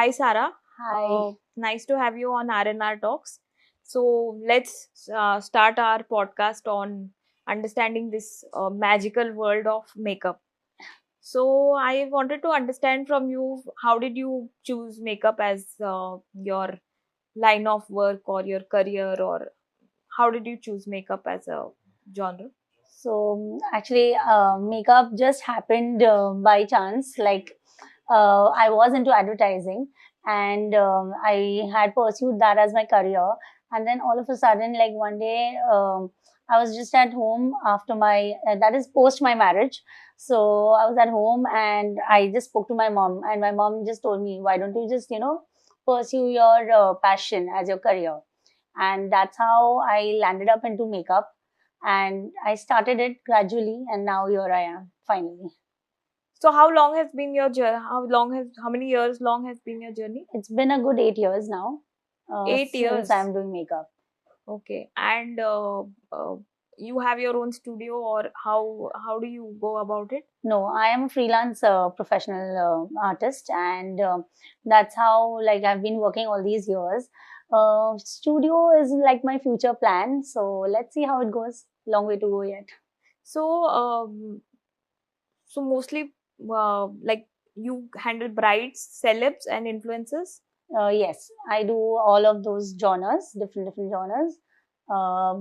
Hi, Sarah. Hi. Nice to have you on RNR Talks. So, let's start our podcast on understanding this magical world of makeup. So, I wanted to understand from you, how did you choose makeup as your line of work or your career, or how did you choose makeup as a genre? So actually, makeup just happened by chance. I was into advertising, and I had pursued that as my career. And then all of a sudden, like one day, I was just at home after that is post my marriage. So I was at home and I just spoke to my mom, and my mom just told me, "Why don't you just pursue your passion as your career?" And that's how I landed up into makeup, and I started it gradually, and now here I am finally. So, how long has been your journey? How many years long has been your journey? It's been a good 8 years now 8 years. since I'm doing makeup. Okay, and you have your own studio, or how do you go about it? No, I am a freelance professional artist, and that's how like I've been working all these years. Studio is like my future plan, so let's see how it goes. Long way to go yet. So, mostly, like you handle brides, celebs, and influencers. Yes, I do all of those genres, different genres,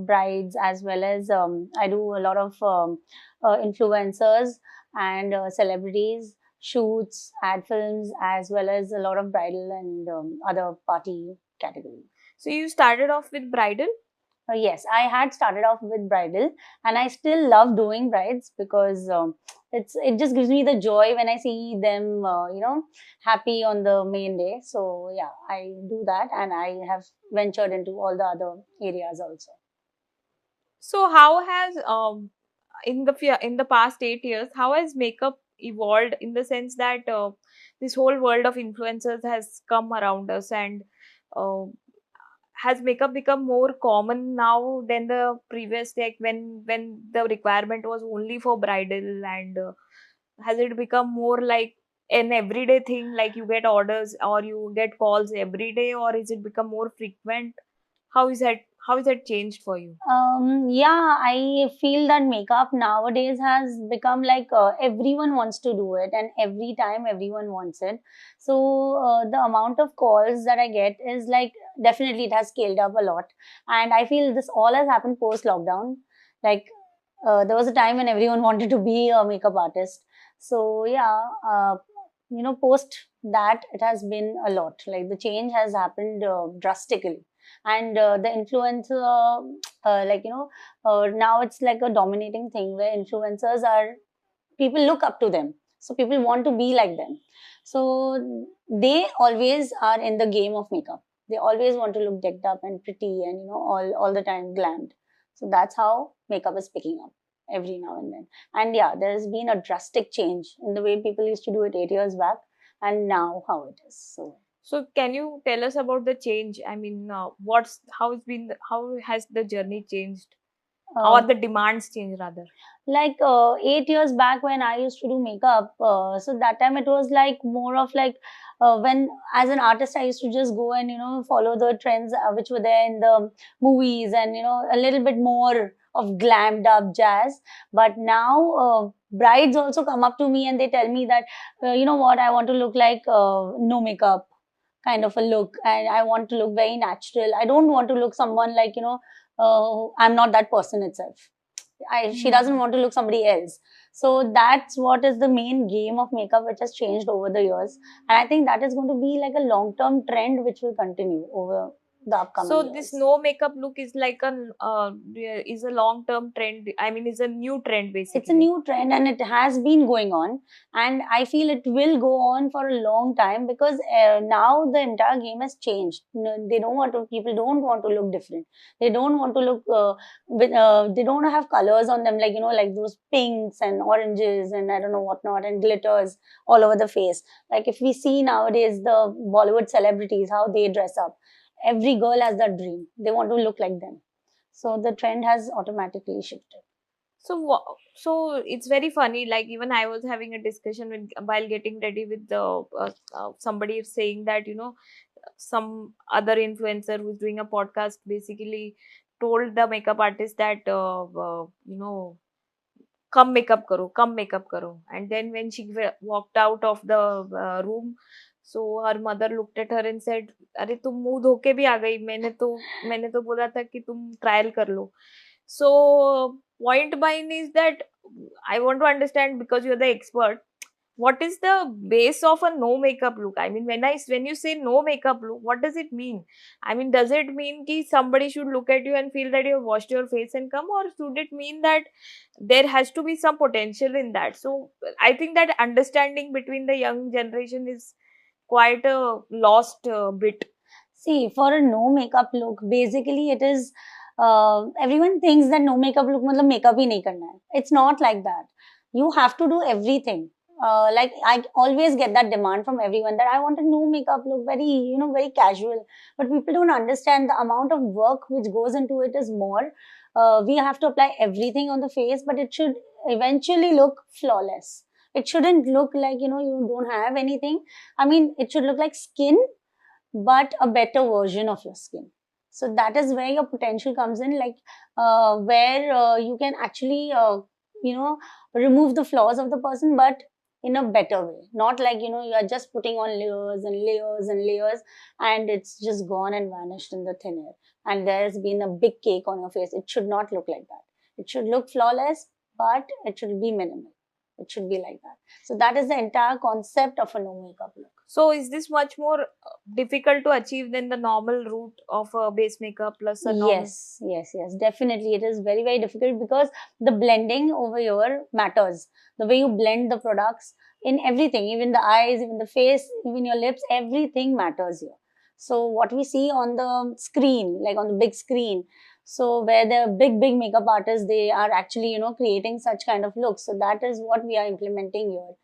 brides as well as I do a lot of influencers and celebrities, shoots, ad films, as well as a lot of bridal and other party category. So you started off with bridal. Yes, I had started off with bridal, and I still love doing brides because it just gives me the joy when I see them, happy on the main day. So yeah, I do that, and I have ventured into all the other areas also. So how has in the past 8 years, how has makeup evolved in the sense that this whole world of influencers has come around us, and uh, has makeup become more common now than the previous, like when the requirement was only for bridal, and has it become more like an everyday thing, like you get orders or you get calls every day, or is it become more frequent? How is that changed for you? Yeah, I feel that makeup nowadays has become like everyone wants to do it, and every time everyone wants it. So the amount of calls that I get is like definitely it has scaled up a lot, and I feel this all has happened post lockdown. Like there was a time when everyone wanted to be a makeup artist. So yeah, post that it has been a lot. Like the change has happened drastically, and the influencer, now it's like a dominating thing where influencers are people look up to them, so people want to be like them. So they always are in the game of makeup. They always want to look decked up and pretty and all the time glammed. So that's how makeup is picking up every now and then. And yeah, there's been a drastic change in the way people used to do it 8 years back, and now how it is. So can you tell us about the change? I mean, how has the journey changed, or uh, the demands changed rather? 8 years back when I used to do makeup, so that time it was like more of like when as an artist I used to just go and follow the trends which were there in the movies, and a little bit more of glammed up jazz. But now brides also come up to me and they tell me that you know what, I want to look like no makeup kind of a look, and I want to look very natural. I don't want to look someone like I'm not that person itself. She doesn't want to look somebody else. So that's what is the main game of makeup which has changed over the years, and I think that is going to be like a long term trend which will continue over the upcoming So this years. no makeup look is like is a long term trend. I mean, is a new trend It's a basically. new trend, and it has been going on, and I feel it will go on for a long time because now the entire game has changed. They don't want to People don't want to look different. They don't want to look they don't have colors on them, like like those pinks and oranges and I don't know whatnot, and glitters all over the face. Like if we see nowadays the Bollywood celebrities, how they dress up, every girl has that dream. They want to look like them. So the trend has automatically shifted. So it's very funny. Like even I was having a discussion with while getting ready with the somebody saying that some other influencer who's doing a podcast basically told the makeup artist that come makeup karo, and then when she walked out of the room, so her mother looked at her and said, अरे तुम मुंह धो के भी आ गई, मैंने तो बोला था कि तुम ट्रायल कर लो. So point mine is that I want to understand, because you're the expert, what is the base of a no makeup look? I mean, when you say no makeup look, what does it mean? I mean, does it mean ki somebody should look at you and feel that you have washed your face and come, or should it mean that there has to be some potential in that? So I think that understanding between the young generation is quite a lost bit. See, for a no makeup look, basically it is everyone thinks that no makeup look मतलब makeup ही नहीं करना है. It's not like that. You have to do everything. Like I always get that demand from everyone that I want a no makeup look, very very casual. But people don't understand the amount of work which goes into it is more. We have to apply everything on the face, but it should eventually look flawless. It shouldn't look like you don't have anything. I mean, it should look like skin, but a better version of your skin. So that is where your potential comes in, like where you can actually you know remove the flaws of the person, but in a better way, not like you are just putting on layers and layers and layers, and it's just gone and vanished in the thin air, and there's been a big cake on your face. It should not look like that. It should look flawless, but it should be minimal. It should be like that. So that is the entire concept of a no makeup look. So is this much more difficult to achieve than the normal route of a base makeup plus a normal? Yes, definitely. It is very, very difficult because the blending over here matters. The way you blend the products in everything, even the eyes, even the face, even your lips, everything matters here. So what we see on the screen, like on the big screen, so where the big makeup artists, they are actually, creating such kind of looks. So that is what we are implementing here.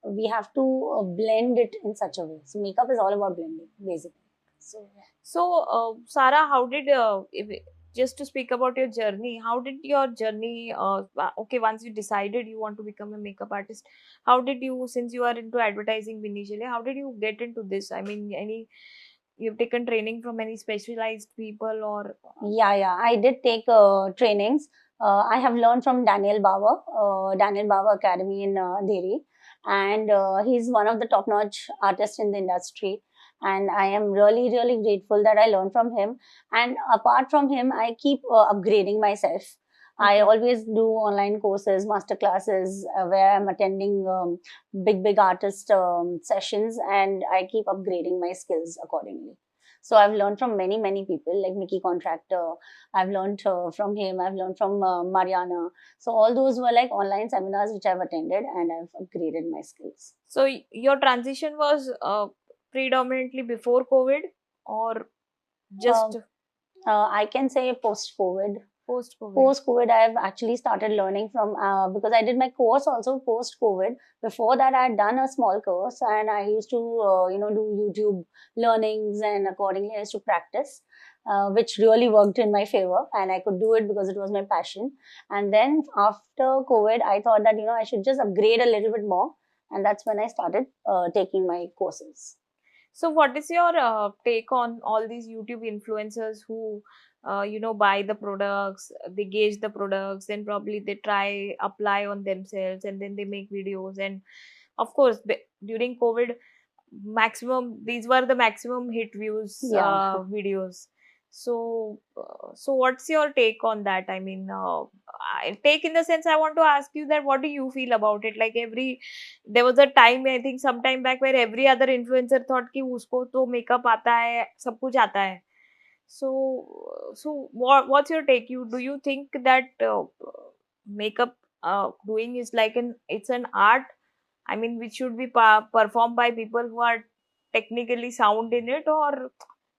We have to blend it in such a way. So makeup is all about blending, basically. So, Sarah, how did just to speak about your journey, how did your journey? Okay, once you decided you want to become a makeup artist, how did you, since you are into advertising initially, how did you get into this? I mean, you've taken training from any specialized people or? Yeah. I did take trainings. I have learned from Daniel Bauer Academy in Delhi, and he's one of the top-notch artists in the industry. And I am really, really grateful that I learned from him. And apart from him, I keep upgrading myself. I always do online courses, master classes, where I'm attending big artist sessions, and I keep upgrading my skills accordingly. So I've learned from many people like Mickey Contractor. I've learned from him. I've learned from Mariana. So all those were like online seminars which I've attended, and I've upgraded my skills. So your transition was predominantly before COVID or just I can say post-COVID. post-COVID? Post-COVID, I've actually started learning from, because I did my course also post-COVID. Before that, I had done a small course, and I used to, do YouTube learnings, and accordingly, I used to practice, which really worked in my favor, and I could do it because it was my passion. And then after COVID, I thought that, I should just upgrade a little bit more, and that's when I started taking my courses. So what is your take on all these YouTube influencers who, buy the products, they gauge the products, then probably they try apply on themselves, and then they make videos. And of course, during COVID, these were the maximum hit views videos. So what's your take on that? I mean, take in the sense, I want to ask you that what do you feel about it? Like there was a time, I think some time back, where every other influencer thought कि उसको तो makeup आता है, सब कुछ आता है. So what's your take? Do you think that makeup doing is like it's an art? I mean, which should be performed by people who are technically sound in it, or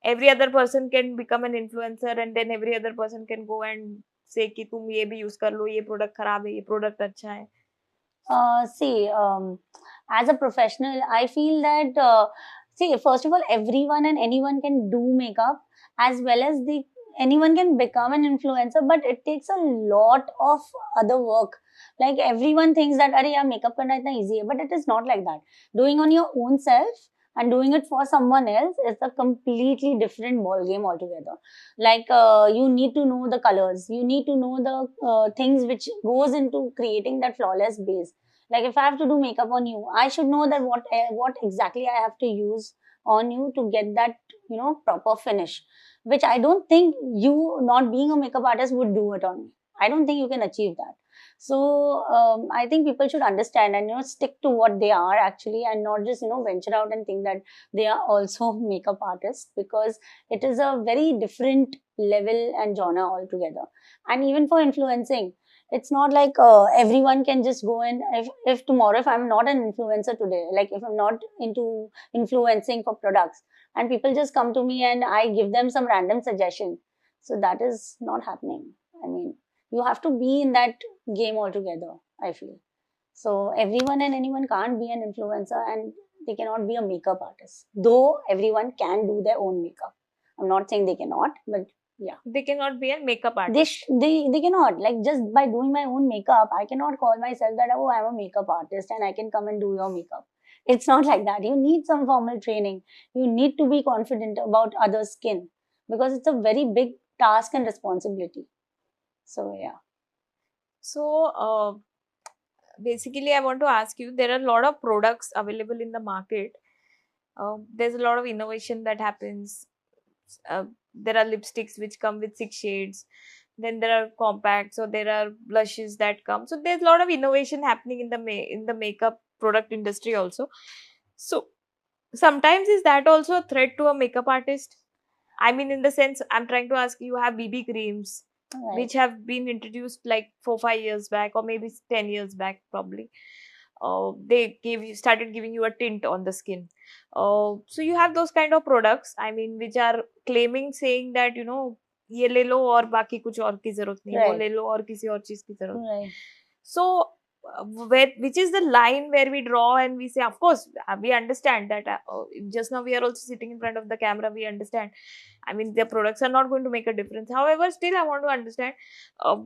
every other person can become an influencer and then every other person can go and say कि तुम ये भी use कर लो, ये product खराब है, ये product अच्छा है. See, as a professional, I feel that, see, first of all, everyone and anyone can do makeup, as well as the anyone can become an influencer, but it takes a lot of other work. Like everyone thinks that अरे यार makeup करना इतना easy है, but it is not like that. Doing on your own self and doing it for someone else is a completely different ball game altogether. Like you need to know the colors, you need to know the things which goes into creating that flawless base. Like if I have to do makeup on you, I should know that what exactly I have to use on you to get that, you know, proper finish, which I don't think you, not being a makeup artist, would do it on me. I don't think you can achieve that. So I think people should understand and, you know, stick to what they are actually, and not just, you know, venture out and think that they are also makeup artists, because it is a very different level and genre altogether. And even for influencing, it's not like everyone can just go and, if tomorrow, if I'm not an influencer today, like if I'm not into influencing for products, and people just come to me and I give them some random suggestion, so that is not happening. I mean, you have to be in that game altogether, I feel. So everyone and anyone can't be an influencer, and they cannot be a makeup artist, though everyone can do their own makeup. I'm not saying they cannot, but yeah, They cannot be a makeup they artist. they cannot, like, just by doing my own makeup, I cannot call myself that, oh, I'm a makeup artist and I can come and do your makeup. It's not like that. You need some formal training. You need to be confident about others' skin, because it's a very big task and responsibility. So yeah. So, basically, I want to ask you, there are a lot of products available in the market. There's a lot of innovation that happens. There are lipsticks which come with 6 shades. Then there are compacts, or there are blushes that come. So there's a lot of innovation happening in the in the makeup product industry also. So sometimes is that also a threat to a makeup artist? I mean, in the sense, I'm trying to ask you, have BB creams Right. which have been introduced like 4 5 years back, or maybe 10 years back, probably. They started giving you a tint on the skin. So you have those kind of products, I mean, which are claiming, saying that, you know, ये ले लो और बाकी कुछ और की जरूरत नहीं, वो Right. ले लो और किसी और चीज की जरूरत नहीं. Right. So where, which is the line where we draw and we say, of course, we understand that, just now we are also sitting in front of the camera, we understand, I mean, their products are not going to make a difference. However, still I want to understand, uh,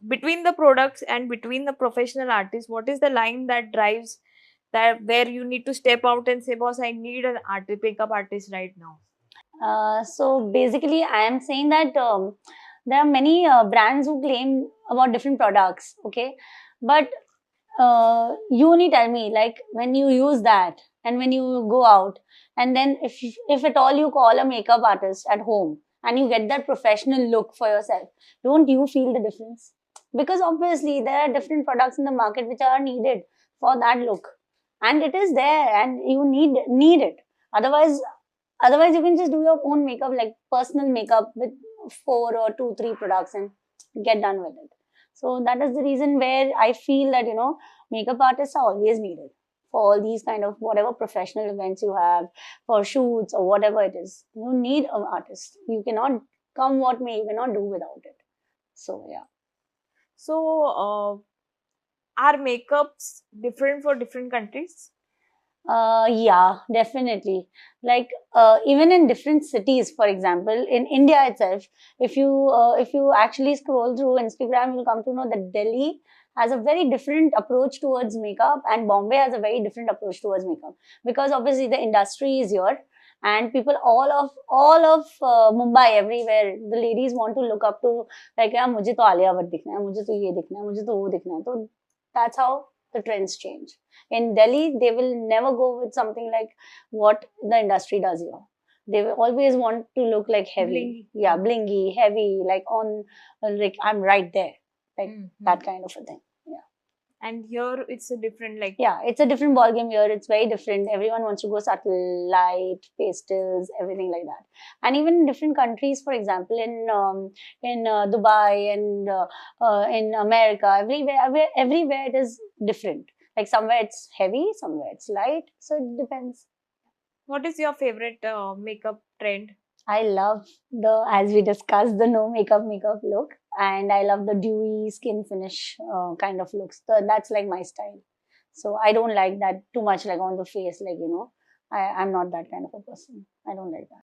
between the products and between the professional artist, what is the line that drives that, where you need to step out and say, boss, I need an artist, makeup artist right now? So basically, I am saying that there are many brands who claim about different products, okay? But you only tell me, like, when you use that and when you go out, and then if at all you call a makeup artist at home and you get that professional look for yourself, don't you feel the difference? Because obviously there are different products in the market which are needed for that look, and it is there, and you need it. Otherwise, you can just do your own makeup, like personal makeup with 4 or 2 3 products, and get done with it. So that is the reason where I feel that, you know, makeup artists are always needed for all these kind of whatever professional events you have, for shoots or whatever it is. You need an artist. You cannot, come what may, you cannot do without it. So yeah. So are makeups different for different countries? Yeah, definitely. Like even in different cities, for example, in India itself, if you actually scroll through Instagram, you'll come to know that Delhi has a very different approach towards makeup, and Bombay has a very different approach towards makeup, because obviously the industry is here, and people all of Mumbai, everywhere, the ladies want to look up to, like, yeah, मुझे तो आलिया भट्ट दिखना है, मुझे तो ये दिखना है, मुझे तो वो दिखना है. So that's how the trends change. In Delhi, they will never go with something like what the industry does here. They will always want to look like heavy. Blingy. Yeah, blingy, heavy, like on, like I'm right there, like that kind of a thing. Yeah. And here it's a different, like, Yeah, it's a different ball game here. It's very different. Everyone wants to go subtle, light, pastels, everything like that. And even in different countries, for example, in Dubai and in America, everywhere it is different. Like somewhere it's heavy, somewhere it's light. So it depends. what is your favorite makeup trend? I love the, as we discussed, the no makeup look, and I love the dewy skin finish kind of looks. So that's like my style. So I don't like that too much, like on the face, like, you know, I'm not that kind of a person. I don't like that.